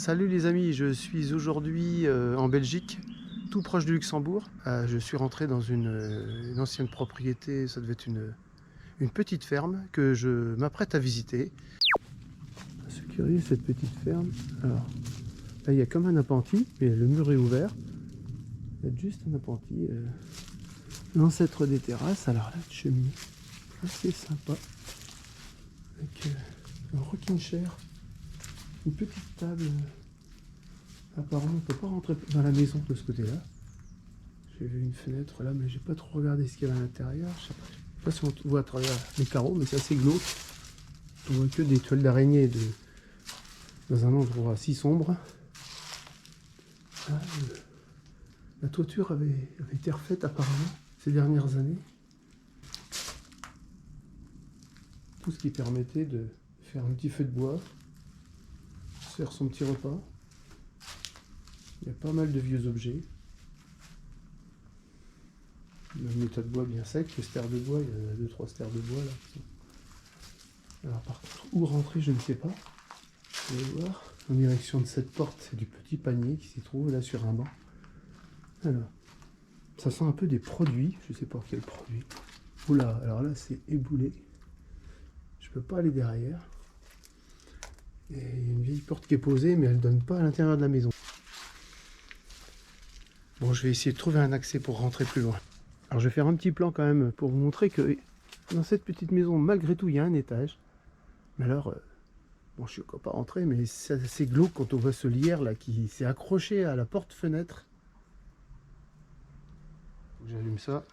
Salut les amis, je suis aujourd'hui en Belgique, tout proche du Luxembourg. Je suis rentré dans une ancienne propriété, ça devait être une petite ferme que je m'apprête à visiter. C'est curieux cette petite ferme. Alors, là il y a comme un appentis, mais le mur est ouvert. Il y a juste un appentis, l'ancêtre des terrasses. Alors là, une cheminée assez sympa, avec un rocking chair, une petite table. Apparemment, on ne peut pas rentrer dans la maison de ce côté-là. J'ai vu une fenêtre là, mais j'ai pas trop regardé ce qu'il y avait à l'intérieur. Je sais pas si on voit à travers les carreaux, mais c'est assez glauque. On voit que des toiles d'araignée dans un endroit si sombre. Ah, la toiture avait été refaite apparemment ces dernières années. Tout ce qui permettait de faire un petit feu de bois, se faire son petit repas. Il y a pas mal de vieux objets. Même l'état de bois bien sec, les stères de bois, il y a 2-3 stères de bois là. Alors par contre, où rentrer, je ne sais pas. Vous allez voir, en direction de cette porte, c'est du petit panier qui s'y trouve là sur un banc. Alors, ça sent un peu des produits, je ne sais pas quel produit. Oula, alors là c'est éboulé. Je peux pas aller derrière. Et il y a une vieille porte qui est posée, mais elle ne donne pas à l'intérieur de la maison. Bon, je vais essayer de trouver un accès pour rentrer plus loin. Alors je vais faire un petit plan quand même pour vous montrer que dans cette petite maison, malgré tout, il y a un étage. Mais alors, bon, je ne suis encore pas rentré, mais c'est assez glauque quand on voit ce lierre là qui s'est accroché à la porte-fenêtre. J'allume ça.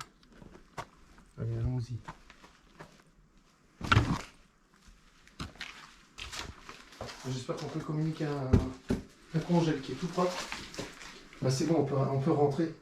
Allez, allons-y. J'espère qu'on peut communiquer un congèle qui est tout propre. Bah, c'est bon, on peut rentrer.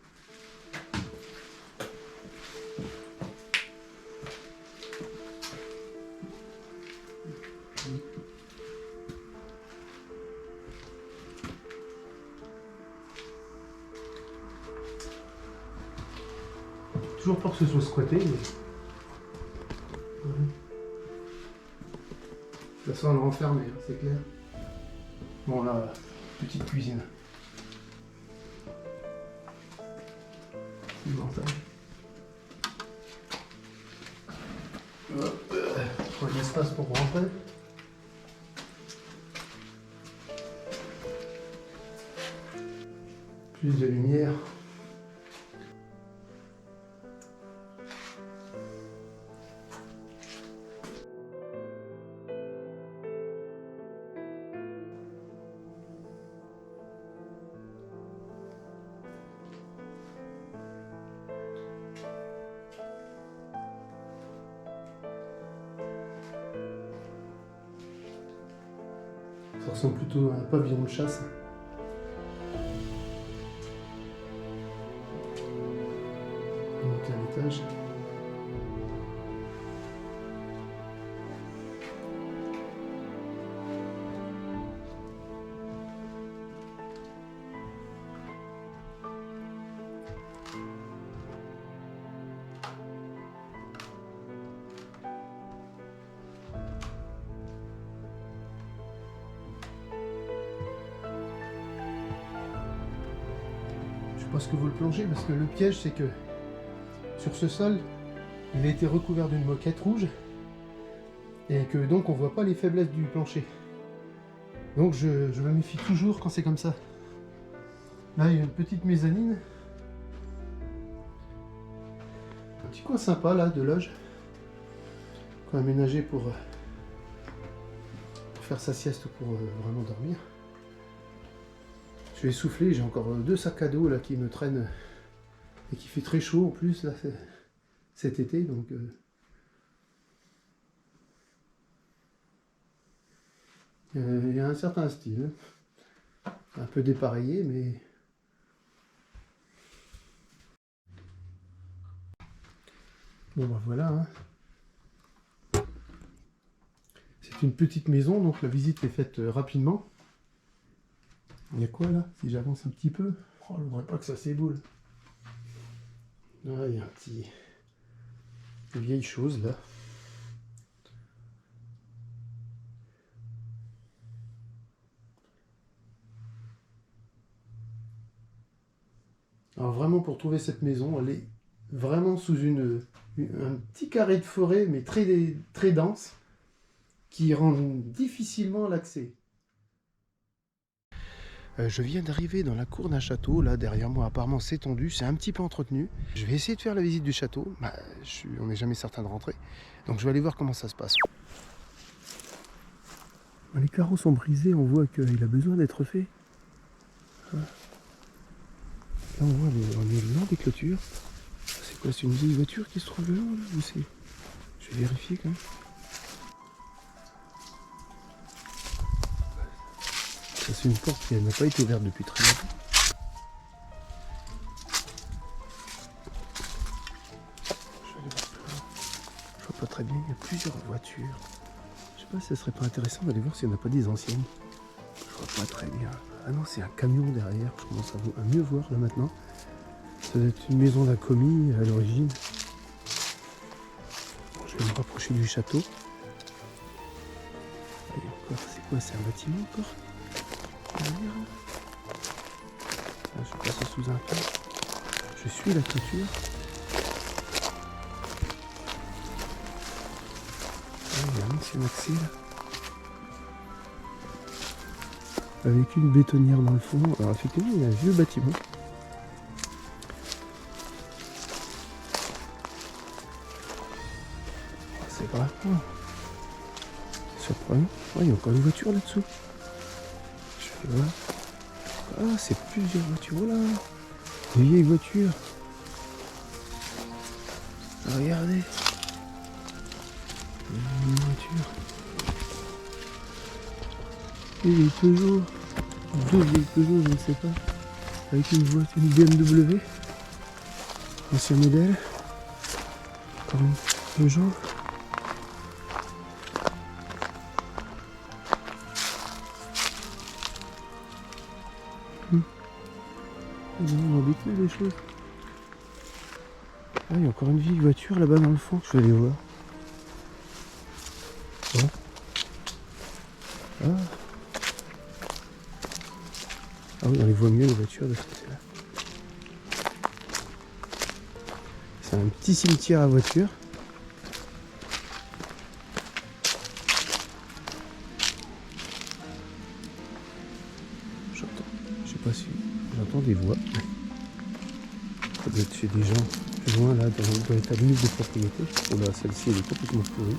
Toujours peur que ce soit squatté, mais... Ça sent le renfermé, hein, c'est clair. Bon là, petite cuisine. Hop, trop d'espace pour rentrer. Plus de lumière. Ça ressemble plutôt à un pavillon de chasse. On monte à l'étage. Je sais pas ce que vaut le plancher, parce que le piège c'est que sur ce sol, il a été recouvert d'une moquette rouge et que donc on voit pas les faiblesses du plancher. Donc je me méfie toujours quand c'est comme ça. Là il y a une petite mezzanine. Un petit coin sympa là de loge. Qu'on a aménagé pour faire sa sieste ou pour vraiment dormir. Je vais souffler, j'ai encore 2 sacs à dos là qui me traînent et qui fait très chaud en plus là cet été, donc il y a un certain style, un peu dépareillé, mais bon bah voilà. Hein. C'est une petite maison, donc la visite est faite rapidement. Il y a quoi là? Si j'avance un petit peu, oh, je ne voudrais pas que ça s'éboule. Là, il y a un petit... une vieille chose là. Alors vraiment, pour trouver cette maison, elle est vraiment sous un petit carré de forêt, mais très, très dense, qui rend difficilement l'accès. Je viens d'arriver dans la cour d'un château, là derrière moi apparemment c'est tendu, c'est un petit peu entretenu. Je vais essayer de faire la visite du château, on n'est jamais certain de rentrer, donc je vais aller voir comment ça se passe. Les carreaux sont brisés, on voit qu'il a besoin d'être fait. Là on voit, on est le long des clôtures. C'est quoi, c'est une vieille voiture qui se trouve le long là, ou c'est... Je vais vérifier quand même. Ça c'est une porte qui n'a pas été ouverte depuis très longtemps. Je vois pas très bien, il y a plusieurs voitures. Je sais pas si ça serait pas intéressant d'aller voir s'il n'y en a pas des anciennes. Je vois pas très bien. Ah non, c'est un camion derrière, je commence à mieux voir là maintenant. Ça doit être une maison d'un commis à l'origine. Bon, je vais me rapprocher du château. Allez, encore, c'est quoi? C'est un bâtiment encore? Je passe sous un pont. Je suis la clôture. Il y a un ancien accès là. Avec une bétonnière dans le fond. Alors effectivement, il y a un vieux bâtiment. C'est vrai. Surprenant. Il y a encore une voiture là-dessous. Je vais voir. Ah, c'est plusieurs voitures. Oh là, des vieilles voitures. Regardez. Une voiture. Et les Peugeot. Deux vieilles Peugeot, je ne sais pas. Avec une voiture, une BMW. Ancien modèle. Encore une Peugeot. On découvre des choses. Ah, il y a encore une vieille voiture là-bas dans le fond, je vais aller voir. Oh. Ah. Ah oui, on les voit mieux les voitures de ce côté-là. C'est un petit cimetière à voitures. J'entends, je sais pas si j'entends des voix. Ça doit être chez des gens plus loin là, dans l'état de de propriété. Oh là, celle-ci elle est complètement pourrie.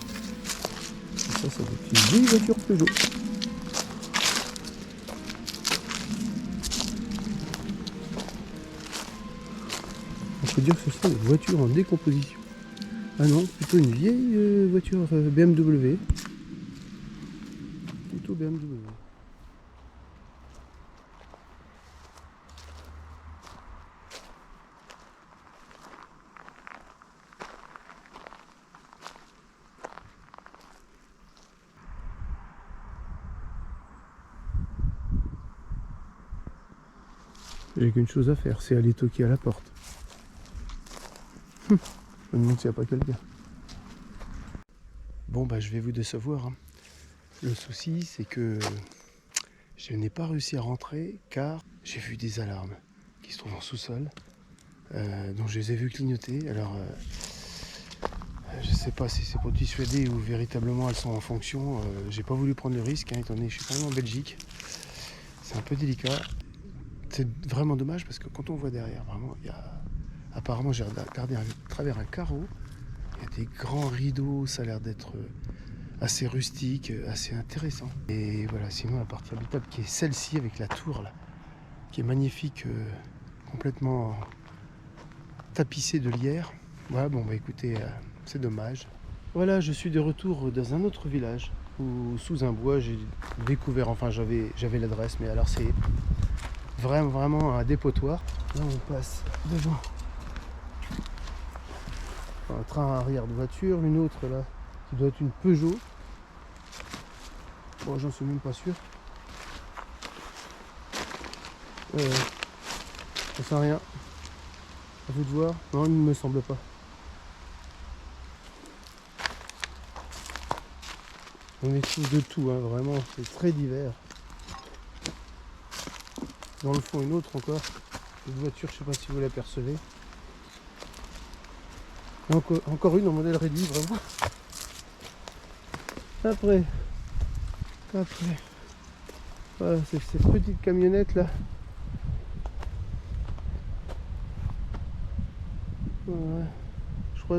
Et ça doit être une vieille voiture Peugeot. On peut dire que ce sont des voitures en décomposition. Ah non, plutôt une vieille voiture BMW. Plutôt BMW. J'ai qu'une chose à faire, c'est aller toquer à la porte. Je me demande s'il n'y a pas quelqu'un. Bon bah je vais vous décevoir. Le souci c'est que je n'ai pas réussi à rentrer car j'ai vu des alarmes qui se trouvent en sous-sol. Donc je les ai vues clignoter. Alors je sais pas si c'est pour dissuader ou véritablement elles sont en fonction. J'ai pas voulu prendre le risque étant donné que je suis quand même en Belgique. C'est un peu délicat. C'est vraiment dommage parce que quand on voit derrière, vraiment, il y a... Apparemment, j'ai regardé à travers un carreau. Il y a des grands rideaux, ça a l'air d'être assez rustique, assez intéressant. Et voilà, sinon la partie habitable qui est celle-ci avec la tour là, qui est magnifique, complètement tapissée de lierre. Voilà, bon bah écoutez, c'est dommage. Voilà, je suis de retour dans un autre village où sous un bois j'ai découvert, enfin j'avais l'adresse, mais alors c'est vraiment un dépotoir. Là on passe devant un train arrière de voiture, une autre là qui doit être une Peugeot. Bon, j'en suis même pas sûr. Je sens rien. À vous de voir. Non, il ne me semble pas. On y trouve de tout, hein, vraiment, c'est très divers. Dans le fond, une autre encore. Cette voiture, je sais pas si vous l'apercevez. Encore une en modèle réduit, vraiment. Après, voilà, c'est cette petite camionnette là. Ouais, je crois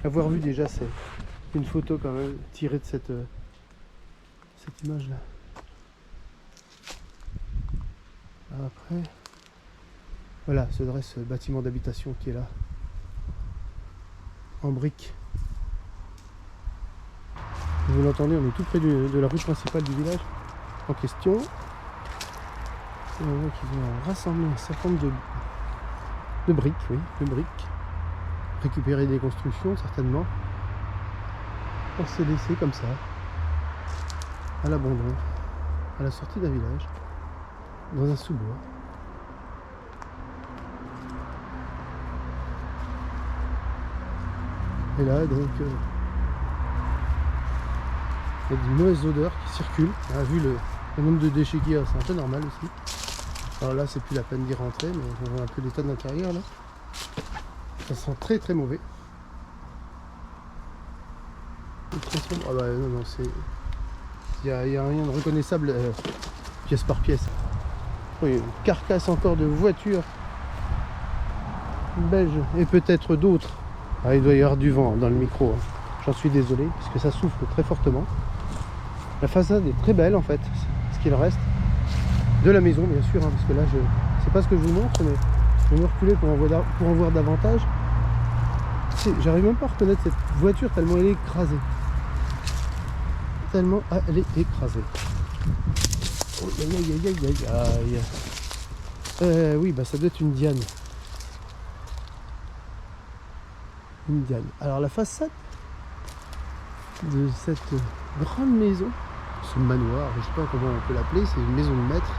avoir vu déjà c'est une photo quand même tirée de cette image là. Après, voilà, se dresse ce bâtiment d'habitation qui est là, en briques. Vous l'entendez, on est tout près de la rue principale du village en question. Et on voit qu'ils ont rassemblé un certain nombre de briques, oui, de briques. Récupérer des constructions certainement. On s'est laissé comme ça, à l'abandon, à la sortie d'un village, dans un sous-bois. Et là donc il y a de mauvaises odeurs qui circulent. On a vu le nombre de déchets qu'il y a, c'est un peu normal aussi. Alors là c'est plus la peine d'y rentrer, mais on voit un peu l'état de l'intérieur là. Ça sent très très mauvais. Très sombre. Ah bah non, c'est. Il n'y a rien de reconnaissable pièce par pièce. Oui, une carcasse encore de voitures belges et peut-être d'autres. Ah, il doit y avoir du vent dans le micro. Hein. J'en suis désolé parce que ça souffle très fortement. La façade est très belle en fait, ce qu'il reste de la maison bien sûr, hein, parce que là je sais pas ce que je vous montre, mais je vais me reculer pour en voir davantage. J'arrive même pas à reconnaître cette voiture tellement elle est écrasée. Tellement elle est écrasée. Oh, aïe. Oui, bah ça doit être une Diane. Une Diane. Alors la façade de cette grande maison, ce manoir, je sais pas comment on peut l'appeler, c'est une maison de maître.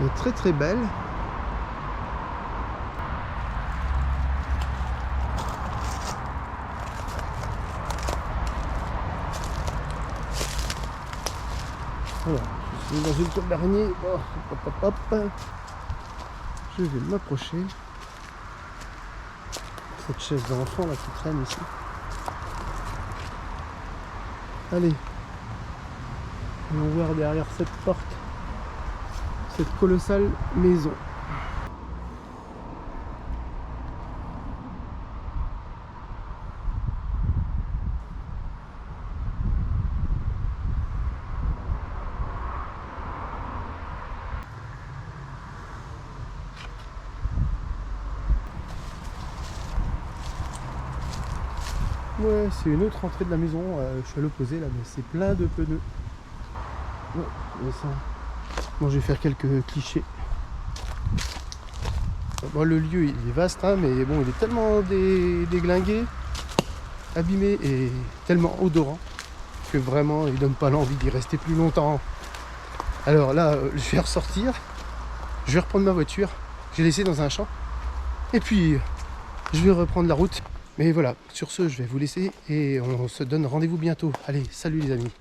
Elle est très très belle. Voilà, je suis dans une toile d'araignée. Hop. Je vais m'approcher. Cette chaise d'enfant là qui traîne ici. Allez, allons voir derrière cette porte cette colossale maison. Ouais, c'est une autre entrée de la maison, je suis à l'opposé là, mais c'est plein de pneus. Ouais, mais ça... Bon, je vais faire quelques clichés. Bon, le lieu il est vaste, hein, mais bon, il est tellement déglingué, abîmé et tellement odorant que vraiment il donne pas l'envie d'y rester plus longtemps. Alors là, je vais ressortir, je vais reprendre ma voiture, j'ai laissé dans un champ, et puis je vais reprendre la route. Mais voilà, sur ce, je vais vous laisser et on se donne rendez-vous bientôt. Allez, salut les amis.